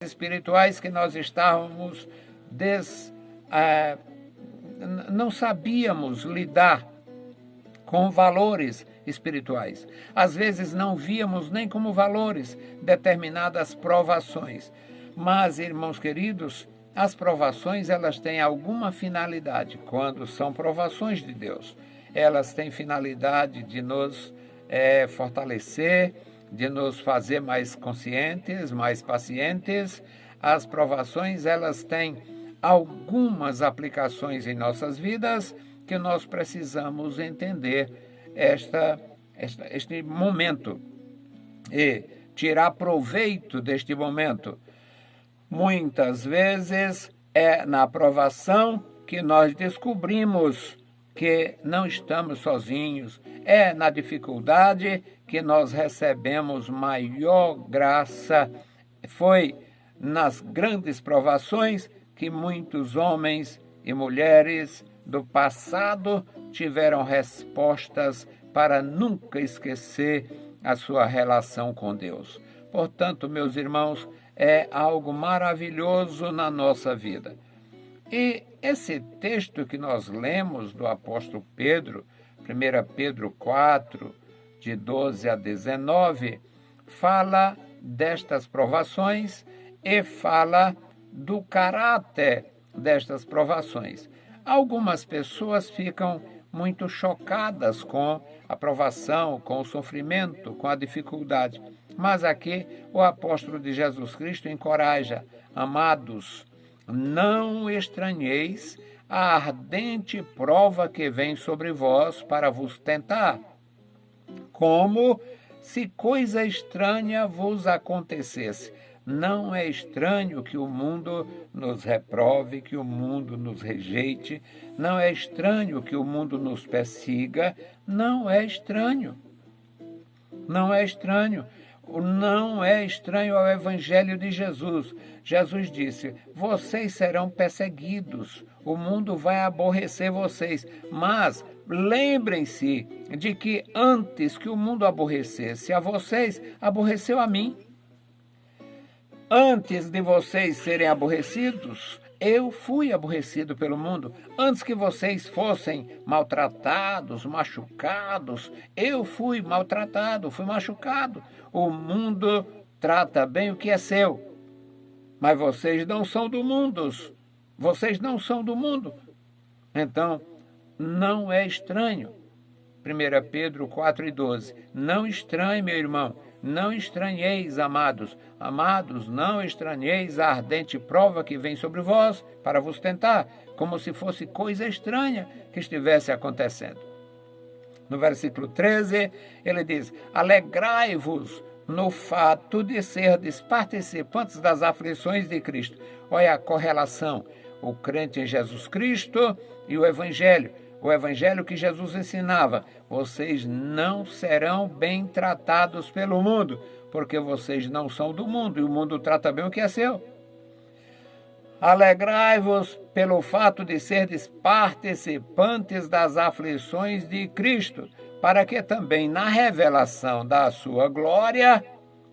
espirituais que nós estávamos não sabíamos lidar com valores espirituais. Às vezes não víamos nem como valores determinadas provações. Mas, irmãos queridos, as provações, elas têm alguma finalidade. Quando são provações de Deus, elas têm finalidade de nos fortalecer, de nos fazer mais conscientes, mais pacientes. As provações, elas têm algumas aplicações em nossas vidas que nós precisamos entender este momento e tirar proveito deste momento. Muitas vezes é na provação que nós descobrimos que não estamos sozinhos. É na dificuldade que nós recebemos maior graça. Foi nas grandes provações que muitos homens e mulheres do passado tiveram respostas para nunca esquecer a sua relação com Deus. Portanto, meus irmãos, é algo maravilhoso na nossa vida. E esse texto que nós lemos do apóstolo Pedro, 1 Pedro 4, de 12 a 19, fala destas provações e fala do caráter destas provações. Algumas pessoas ficam muito chocadas com a provação, com o sofrimento, com a dificuldade. Mas aqui o apóstolo de Jesus Cristo encoraja: amados, não estranheis a ardente prova que vem sobre vós para vos tentar, como se coisa estranha vos acontecesse. Não é estranho que o mundo nos reprove, que o mundo nos rejeite. Não é estranho que o mundo nos persiga. Não é estranho. Não é estranho. Não é estranho ao Evangelho de Jesus. Jesus disse: vocês serão perseguidos, o mundo vai aborrecer vocês, mas lembrem-se de que antes que o mundo aborrecesse a vocês, aborreceu a mim. Antes de vocês serem aborrecidos, eu fui aborrecido pelo mundo. Antes que vocês fossem maltratados, machucados, eu fui maltratado, fui machucado. O mundo trata bem o que é seu, mas vocês não são do mundo. Vocês não são do mundo. Então, não é estranho. 1 Pedro 4 e 12. Não estranhe, meu irmão. Não estranheis, amados. Amados, não estranheis a ardente prova que vem sobre vós para vos tentar, como se fosse coisa estranha que estivesse acontecendo. No versículo 13, ele diz: alegrai-vos no fato de serdes participantes das aflições de Cristo. Olha a correlação: o crente em Jesus Cristo e o Evangelho. O Evangelho que Jesus ensinava: vocês não serão bem tratados pelo mundo, porque vocês não são do mundo, e o mundo trata bem o que é seu. Alegrai-vos pelo fato de serdes participantes das aflições de Cristo, para que também na revelação da sua glória,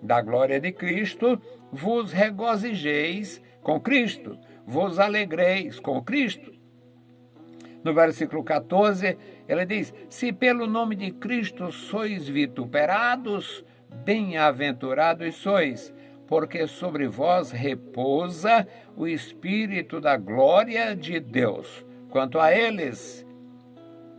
da glória de Cristo, vos regozijeis com Cristo, vos alegreis com Cristo. No versículo 14, ele diz: se pelo nome de Cristo sois vituperados, bem-aventurados sois, porque sobre vós repousa o Espírito da glória de Deus. Quanto a eles,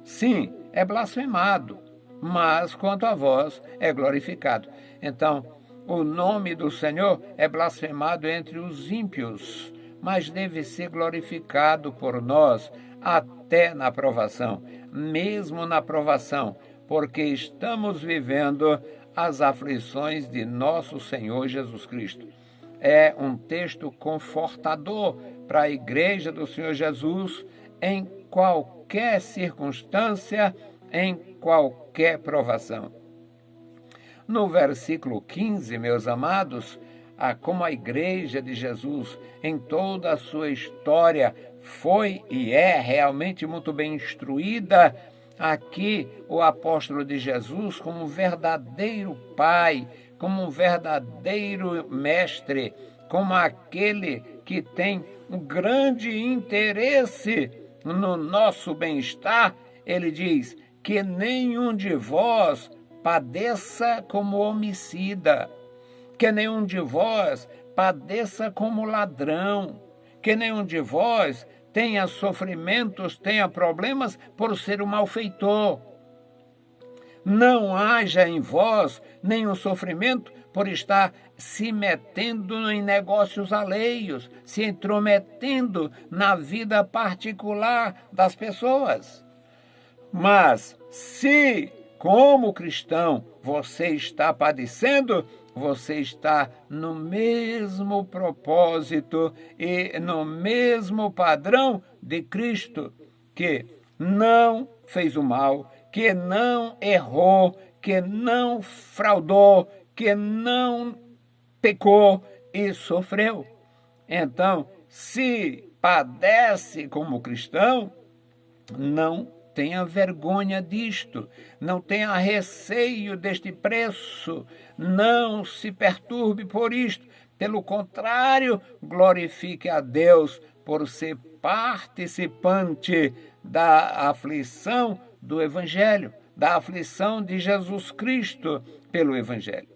sim, é blasfemado, mas quanto a vós é glorificado. Então, o nome do Senhor é blasfemado entre os ímpios, mas deve ser glorificado por nós até na provação, mesmo na provação, porque estamos vivendo as aflições de nosso Senhor Jesus Cristo. É um texto confortador para a igreja do Senhor Jesus em qualquer circunstância, em qualquer provação. No versículo 15, meus amados, como a igreja de Jesus, em toda a sua história, foi e é realmente muito bem instruída, aqui o apóstolo de Jesus, como um verdadeiro pai, como um verdadeiro mestre, como aquele que tem um grande interesse no nosso bem-estar. Ele diz que nenhum de vós padeça como homicida, que nenhum de vós padeça como ladrão, que nenhum de vós tenha sofrimentos, tenha problemas por ser um malfeitor. Não haja em vós nenhum sofrimento por estar se metendo em negócios alheios, se intrometendo na vida particular das pessoas. Mas se, como cristão, você está padecendo, você está no mesmo propósito e no mesmo padrão de Cristo, que não fez o mal, que não errou, que não fraudou, que não pecou e sofreu. Então, se padece como cristão, não tenha vergonha disto, não tenha receio deste preço, não se perturbe por isto. Pelo contrário, glorifique a Deus por ser participante da aflição do Evangelho, da aflição de Jesus Cristo pelo Evangelho.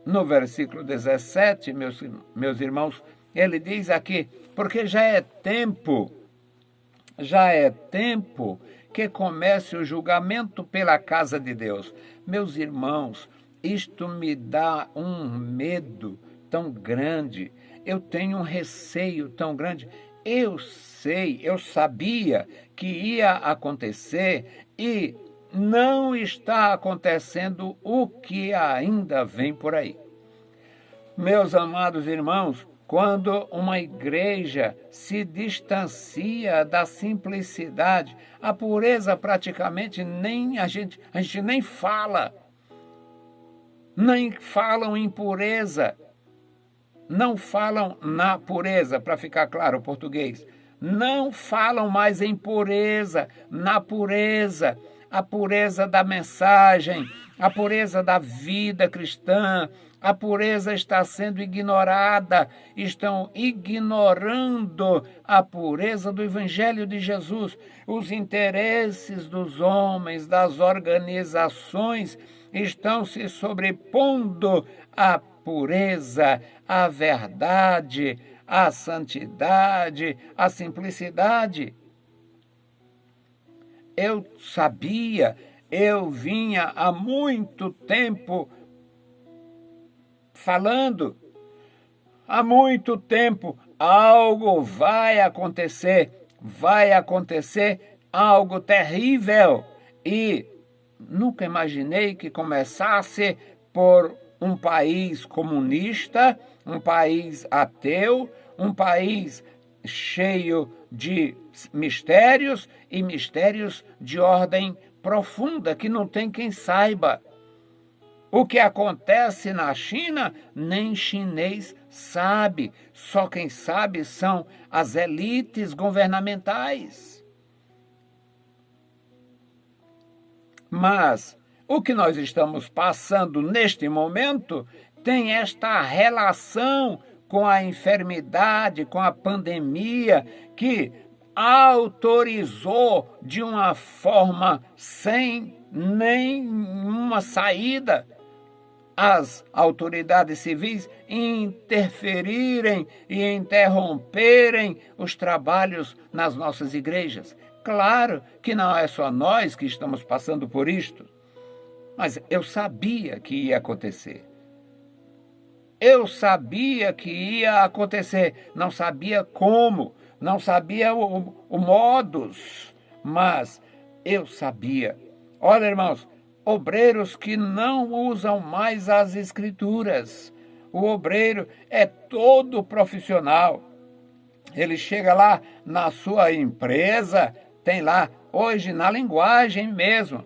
No versículo 17, meus irmãos, ele diz aqui, porque já é tempo que comece o julgamento pela casa de Deus. Meus irmãos, isto me dá um medo tão grande, eu tenho um receio tão grande. Eu sabia que ia acontecer e não está acontecendo o que ainda vem por aí. Meus amados irmãos, quando uma igreja se distancia da simplicidade, a pureza praticamente nem a gente nem fala. Nem falam em pureza. Não falam na pureza, para ficar claro o português. Não falam mais em pureza, na pureza. A pureza da mensagem, a pureza da vida cristã. A pureza está sendo ignorada, estão ignorando a pureza do Evangelho de Jesus. Os interesses dos homens, das organizações, estão se sobrepondo à pureza, à verdade, à santidade, à simplicidade. Eu sabia, eu vinha há muito tempo falando, há muito tempo, algo vai acontecer algo terrível. E nunca imaginei que começasse por um país comunista, um país ateu, um país cheio de mistérios e mistérios de ordem profunda, que não tem quem saiba. O que acontece na China, nem chinês sabe. Só quem sabe são as elites governamentais. Mas o que nós estamos passando neste momento tem esta relação com a enfermidade, com a pandemia, que autorizou de uma forma sem nenhuma saída as autoridades civis interferirem e interromperem os trabalhos nas nossas igrejas. Claro que não é só nós que estamos passando por isto, mas eu sabia que ia acontecer. Eu sabia que ia acontecer, não sabia como, não sabia o modus, mas eu sabia. Olha, irmãos, obreiros que não usam mais as escrituras. O obreiro é todo profissional. Ele chega lá na sua empresa, tem lá, hoje na linguagem mesmo,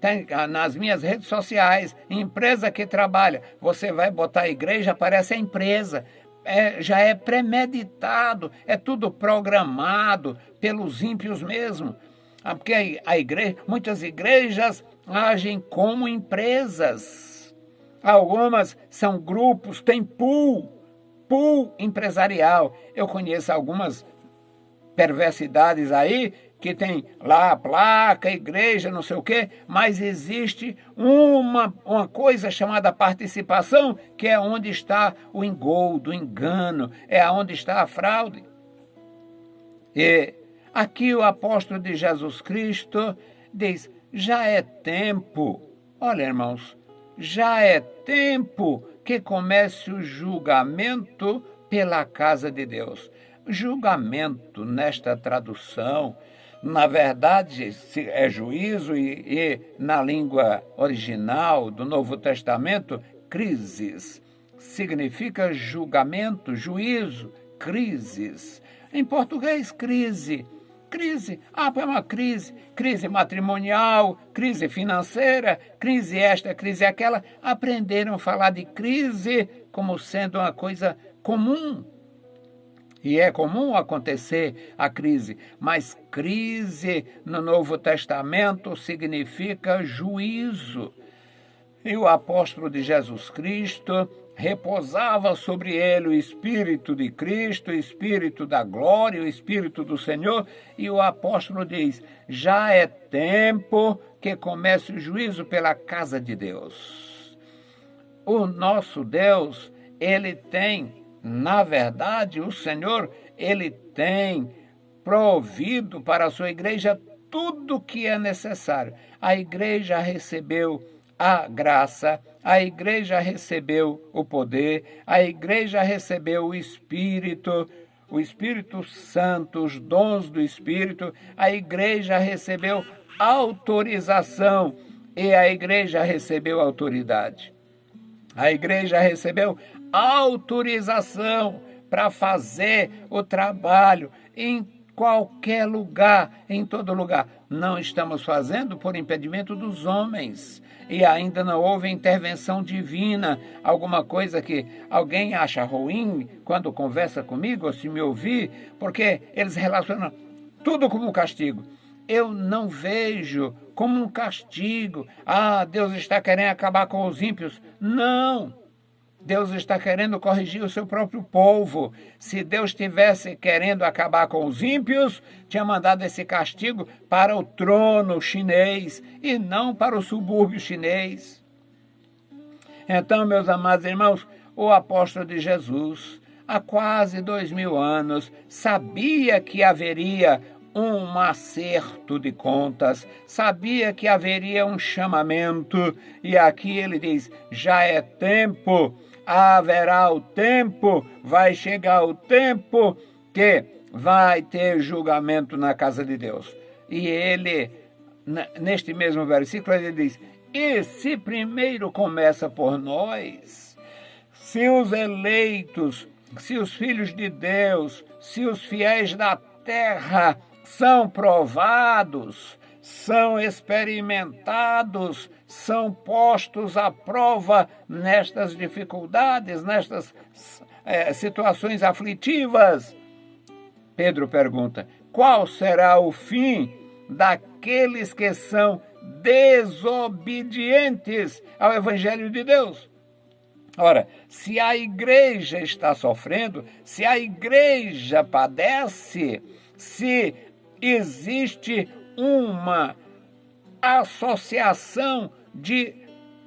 tem nas minhas redes sociais, empresa que trabalha, você vai botar a igreja, aparece a empresa. Já é premeditado, é tudo programado pelos ímpios mesmo. Porque muitas igrejas agem como empresas. Algumas são grupos, tem pool empresarial. Eu conheço algumas perversidades aí, que tem lá a placa, igreja, não sei o quê, mas existe uma coisa chamada participação, que é onde está o engodo, o engano, é onde está a fraude. E aqui o apóstolo de Jesus Cristo diz, já é tempo, olha irmãos, já é tempo que comece o julgamento pela casa de Deus. Julgamento, nesta tradução, na verdade, é juízo e na língua original do Novo Testamento, crises. Significa julgamento, juízo, crises. Em português, crise. Crise, é uma crise matrimonial, crise financeira, crise esta, crise aquela. Aprenderam a falar de crise como sendo uma coisa comum. E é comum acontecer a crise, mas crise no Novo Testamento significa juízo. E o apóstolo de Jesus Cristo repousava sobre ele o Espírito de Cristo, o Espírito da glória, o Espírito do Senhor, e o apóstolo diz, já é tempo que comece o juízo pela casa de Deus. O nosso Deus, ele tem, na verdade, o Senhor, ele tem provido para a sua igreja tudo o que é necessário. A igreja recebeu a graça, a igreja recebeu o poder, a igreja recebeu o Espírito Santo, os dons do Espírito, a igreja recebeu autorização e a igreja recebeu autoridade. A igreja recebeu autorização para fazer o trabalho em qualquer lugar, em todo lugar. Não estamos fazendo por impedimento dos homens. E ainda não houve intervenção divina, alguma coisa que alguém acha ruim quando conversa comigo ou se me ouvir, porque eles relacionam tudo como um castigo. Eu não vejo como um castigo. Deus está querendo acabar com os ímpios. Não! Deus está querendo corrigir o seu próprio povo. Se Deus estivesse querendo acabar com os ímpios, tinha mandado esse castigo para o trono chinês e não para o subúrbio chinês. Então, meus amados irmãos, o apóstolo de Jesus, há quase 2000 anos, sabia que haveria um acerto de contas, sabia que haveria um chamamento, e aqui ele diz, já é tempo, haverá o tempo, vai chegar o tempo que vai ter julgamento na casa de Deus. E ele, neste mesmo versículo, ele diz, e se primeiro começa por nós, se os eleitos, se os filhos de Deus, se os fiéis da terra são provados, são experimentados, são postos à prova nestas dificuldades, nestas situações aflitivas. Pedro pergunta, qual será o fim daqueles que são desobedientes ao Evangelho de Deus? Ora, se a igreja está sofrendo, se a igreja padece, se existe uma associação de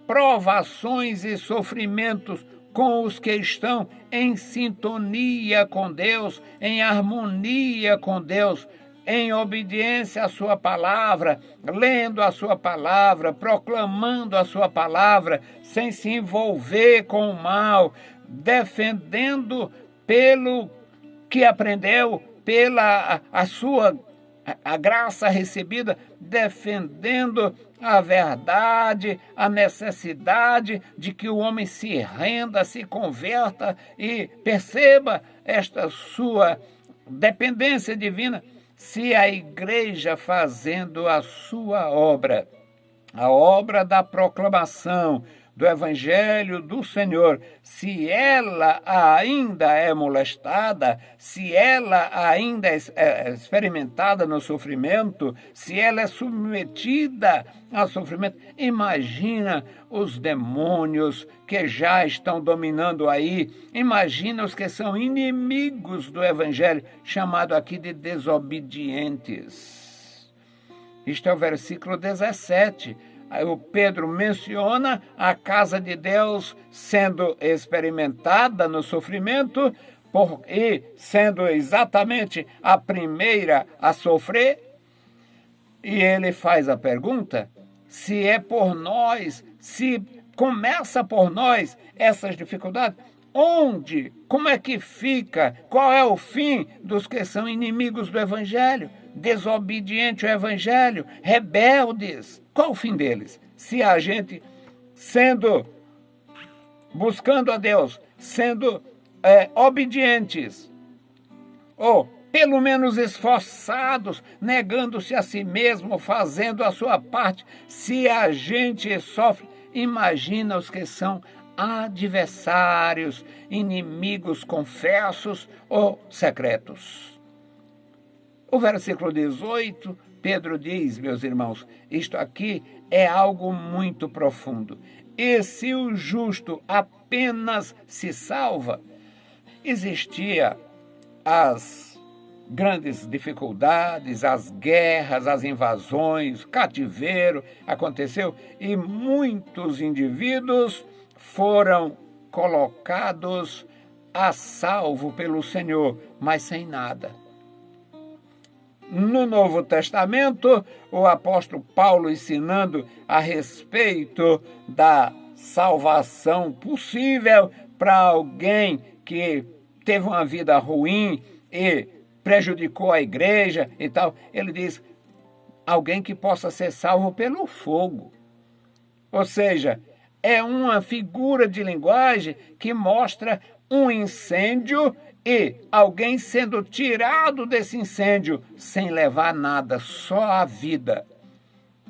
provações e sofrimentos com os que estão em sintonia com Deus, em harmonia com Deus, em obediência à sua palavra, lendo a sua palavra, proclamando a sua palavra, sem se envolver com o mal, defendendo pelo que aprendeu, pela a graça recebida, defendendo a verdade, a necessidade de que o homem se renda, se converta e perceba esta sua dependência divina. Se a igreja fazendo a sua obra, a obra da proclamação do Evangelho do Senhor, se ela ainda é molestada, se ela ainda é experimentada no sofrimento, se ela é submetida ao sofrimento, imagina os demônios que já estão dominando aí, imagina os que são inimigos do Evangelho, chamado aqui de desobedientes. Isto é o versículo 17. Aí o Pedro menciona a casa de Deus sendo experimentada no sofrimento e sendo exatamente a primeira a sofrer. E ele faz a pergunta se é por nós, se começa por nós essas dificuldades, onde, como é que fica, qual é o fim dos que são inimigos do Evangelho, desobedientes ao Evangelho, rebeldes? Qual o fim deles? Se a gente, buscando a Deus, sendo obedientes, ou pelo menos esforçados, negando-se a si mesmo, fazendo a sua parte, se a gente sofre, imagina os que são adversários, inimigos confessos ou secretos. O versículo 18, Pedro diz, meus irmãos, isto aqui é algo muito profundo. E se o justo apenas se salva, existia as grandes dificuldades, as guerras, as invasões, cativeiro aconteceu e muitos indivíduos foram colocados a salvo pelo Senhor, mas sem nada. No Novo Testamento, o apóstolo Paulo ensinando a respeito da salvação possível para alguém que teve uma vida ruim e prejudicou a igreja e tal, ele diz, alguém que possa ser salvo pelo fogo. Ou seja, é uma figura de linguagem que mostra um incêndio e alguém sendo tirado desse incêndio sem levar nada, só a vida.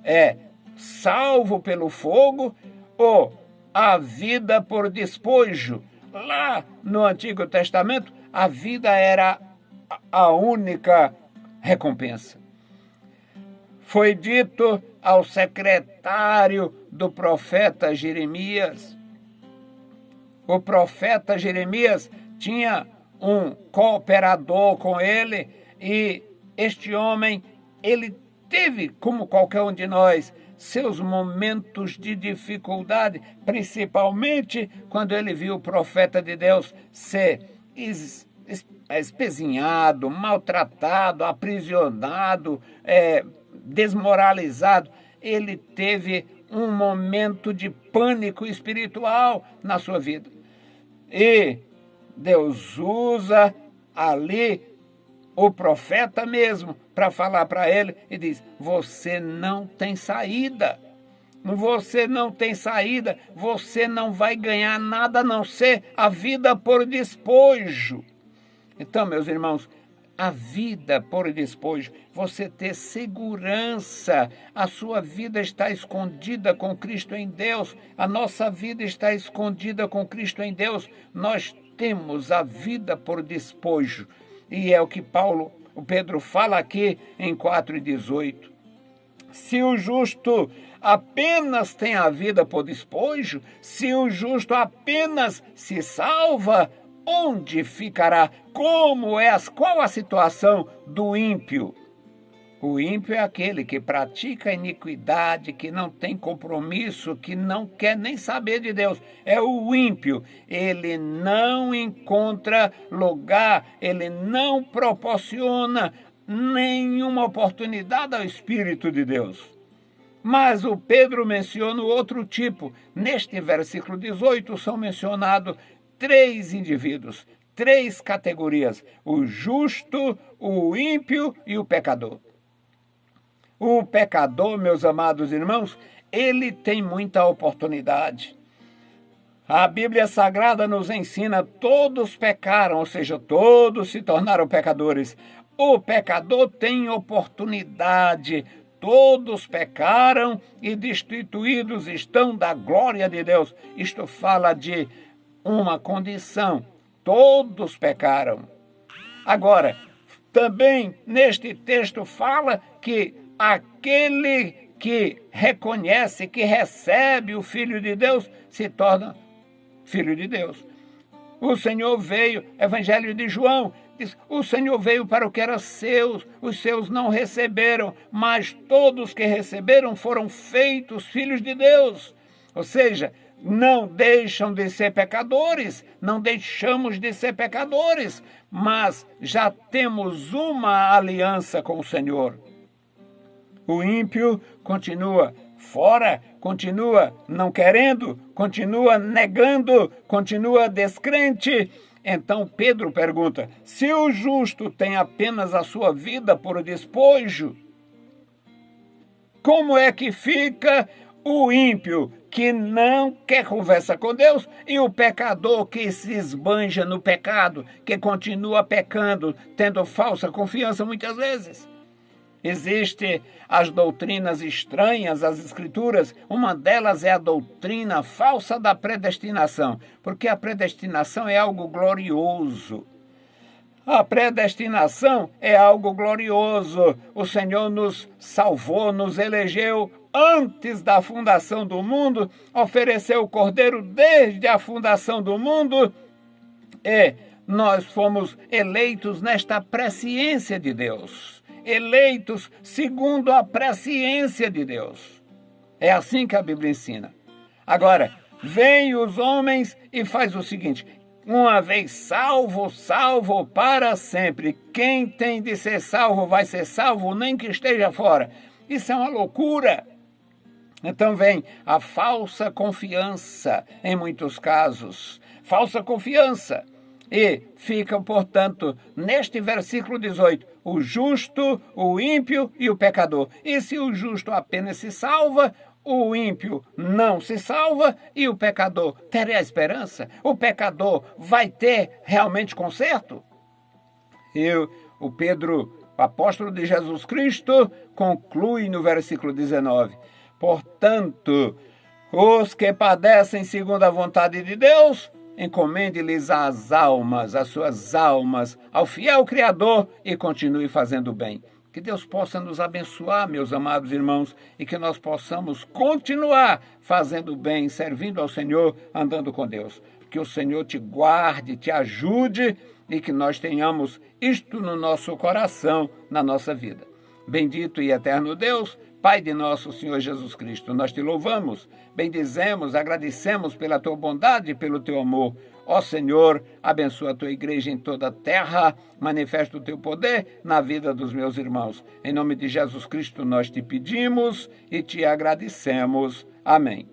É salvo pelo fogo ou a vida por despojo. Lá no Antigo Testamento, a vida era a única recompensa. Foi dito ao secretário do profeta Jeremias. O profeta Jeremias tinha um cooperador com ele e este homem, ele teve, como qualquer um de nós, seus momentos de dificuldade, principalmente quando ele viu o profeta de Deus ser espezinhado, maltratado, aprisionado, desmoralizado. Ele teve um momento de pânico espiritual na sua vida. E Deus usa ali o profeta mesmo para falar para ele e diz, você não tem saída. Você não tem saída, você não vai ganhar nada a não ser a vida por despojo. Então, meus irmãos, a vida por despojo, você ter segurança, a sua vida está escondida com Cristo em Deus, a nossa vida está escondida com Cristo em Deus, nós temos a vida por despojo. E é o que o Pedro fala aqui em 4:18. Se o justo apenas tem a vida por despojo, se o justo apenas se salva, onde ficará? Qual a situação do ímpio? O ímpio é aquele que pratica iniquidade, que não tem compromisso, que não quer nem saber de Deus. É o ímpio. Ele não encontra lugar, ele não proporciona nenhuma oportunidade ao Espírito de Deus. Mas o Pedro menciona o outro tipo. Neste versículo 18 são mencionados 3 indivíduos, 3 categorias: o justo, o ímpio e o pecador. O pecador, meus amados irmãos, ele tem muita oportunidade. A Bíblia Sagrada nos ensina, todos pecaram, ou seja, todos se tornaram pecadores. O pecador tem oportunidade todos pecaram e destituídos estão da glória de Deus. Isto fala de uma condição. Todos pecaram. Agora, também neste texto fala que aquele que reconhece, que recebe o Filho de Deus, se torna filho de Deus. O Senhor veio, Evangelho de João, diz, o Senhor veio para o que era seus, os seus não receberam, mas todos que receberam foram feitos filhos de Deus. Ou seja, não deixam de ser pecadores, não deixamos de ser pecadores, mas já temos uma aliança com o Senhor. O ímpio continua fora, continua não querendo, continua negando, continua descrente. Então Pedro pergunta, se o justo tem apenas a sua vida por despojo, como é que fica o ímpio que não quer conversa com Deus e o pecador que se esbanja no pecado, que continua pecando, tendo falsa confiança muitas vezes? Existem as doutrinas estranhas às Escrituras, uma delas é a doutrina falsa da predestinação, porque a predestinação é algo glorioso. A predestinação é algo glorioso. O Senhor nos salvou, nos elegeu antes da fundação do mundo, ofereceu o Cordeiro desde a fundação do mundo e nós fomos eleitos nesta presciência de Deus. Eleitos segundo a presciência de Deus. É assim que a Bíblia ensina. Agora, vem os homens e faz o seguinte, uma vez salvo, salvo para sempre. Quem tem de ser salvo vai ser salvo, nem que esteja fora. Isso é uma loucura. Então vem a falsa confiança, em muitos casos. Falsa confiança. E fica, portanto, neste versículo 18, o justo, o ímpio e o pecador. E se o justo apenas se salva, o ímpio não se salva e o pecador terá esperança? O pecador vai ter realmente conserto? E o Pedro, o apóstolo de Jesus Cristo, conclui no versículo 19. Portanto, os que padecem segundo a vontade de Deus, encomende-lhes as almas, as suas almas, ao fiel Criador e continue fazendo bem. Que Deus possa nos abençoar, meus amados irmãos, e que nós possamos continuar fazendo bem, servindo ao Senhor, andando com Deus. Que o Senhor te guarde, te ajude e que nós tenhamos isto no nosso coração, na nossa vida. Bendito e eterno Deus, Pai de nosso Senhor Jesus Cristo, nós te louvamos, bendizemos, agradecemos pela tua bondade e pelo teu amor. Ó Senhor, abençoa a tua igreja em toda a terra, manifesta o teu poder na vida dos meus irmãos. Em nome de Jesus Cristo nós te pedimos e te agradecemos. Amém.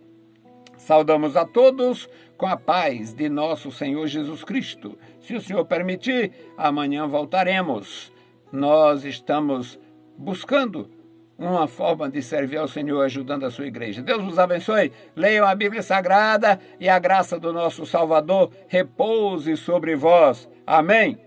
Saudamos a todos com a paz de nosso Senhor Jesus Cristo. Se o Senhor permitir, amanhã voltaremos. Nós estamos buscando uma forma de servir ao Senhor ajudando a sua igreja. Deus vos abençoe. Leiam a Bíblia Sagrada e a graça do nosso Salvador repouse sobre vós. Amém.